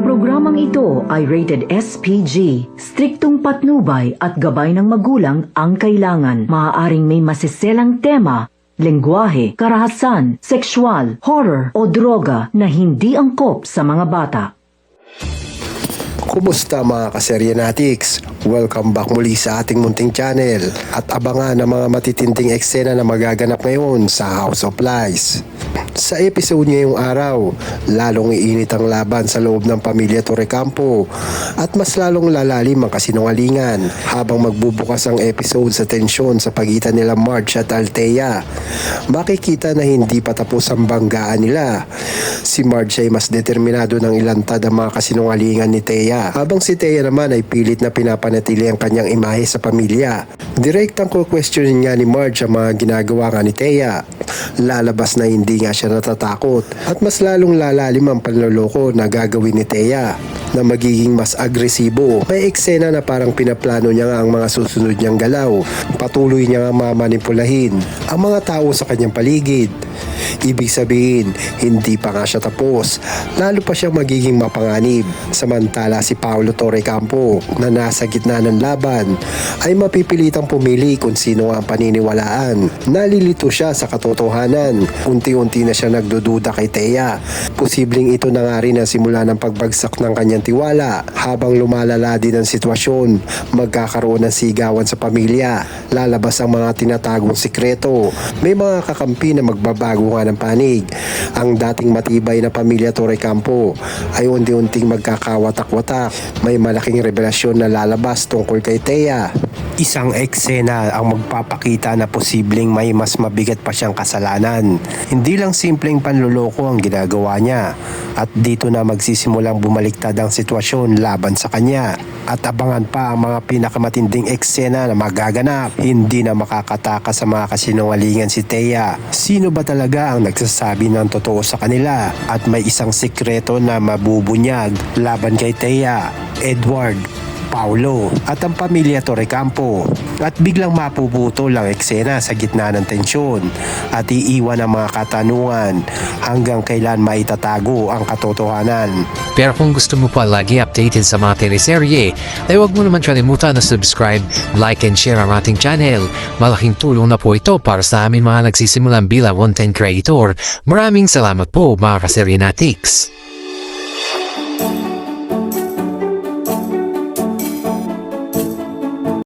Programang ito ay rated SPG, striktong patnubay at gabay ng magulang ang kailangan. Maaaring may masiselang tema, lengguwahe, karahasan, sexual, horror o droga na hindi angkop sa mga bata. Kumusta mga kaseryenatics? Welcome back muli sa ating munting channel at abangan ang mga matitinding eksena na magaganap ngayon sa House of Lies. Sa episode ngayong araw, lalong iinit ang laban sa loob ng pamilya Torrecampo at mas lalong lalalim ang kasinungalingan habang magbubukas ang episode sa tensyon sa pagitan nila Marge at Althea. Makikita na hindi pa tapos ang banggaan nila. Si Marge ay mas determinado ng ilantad ang mga kasinungalingan ni Thea, habang si Thea naman ay pilit na pinapanatili ang kanyang imahe sa pamilya. Direktang questionin nga ni Marge ang mga ginagawa nga ni Thea. Lalabas na hindi nga siya natatakot at mas lalong lalalim ang panloloko na gagawin ni Thea na magiging mas agresibo. May eksena na parang pinaplano niya nga ang mga susunod niyang galaw. Patuloy niya nga mamanipulahin ang mga tao sa kanyang paligid. Ibig sabihin, hindi pa nga siya tapos. Lalo pa siyang magiging mapanganib. Samantala si Paolo Torrecampo na nasa gitna ng laban ay mapipilitang pumili kung sino ang paniniwalaan. Nalilito siya sa katotohanan. Unti-unti na siya nagdududa kay Thea. Posibleng ito na nga rin ang simula ng pagbagsak ng kanyang tiwala. Habang lumalala din ang sitwasyon, magkakaroon ng sigawan sa pamilya. Lalabas ang mga tinatagong sikreto. May mga kakampi na magbabago nga ng panig. Ang dating matibay na pamilya Torrecampo ay unti-unting magkakawatak-watak. May malaking revelasyon na lalabas tungkol kay Thea. Isang eksena ang magpapakita na posibleng may mas mabigat pa siyang kasalanan. Hindi lang simpleng panluloko ang ginagawa niya at dito na magsisimulang bumaliktad ang sitwasyon laban sa kanya. At abangan pa ang mga pinakamatinding eksena na magaganap. Hindi na makakatakas sa mga kasinungalingan si Thea. Sino ba talaga ang nagsasabi ng totoo sa kanila? At may isang sikreto na mabubunyag laban kay Thea, Edward, Paolo at ang pamilya Torrecampo. At biglang mapuputol ang eksena sa gitna ng tensyon at iiwan ang mga katanungan hanggang kailan maitatago ang katotohanan. Pero kung gusto mo pa lagi updated sa mga teleserye, ay huwag mo naman kalimutan na subscribe, like and share ang ating channel. Malaking tulong na po ito para sa amin mga nagsisimulang bilang content creator. Maraming salamat po mga kaseryenatics.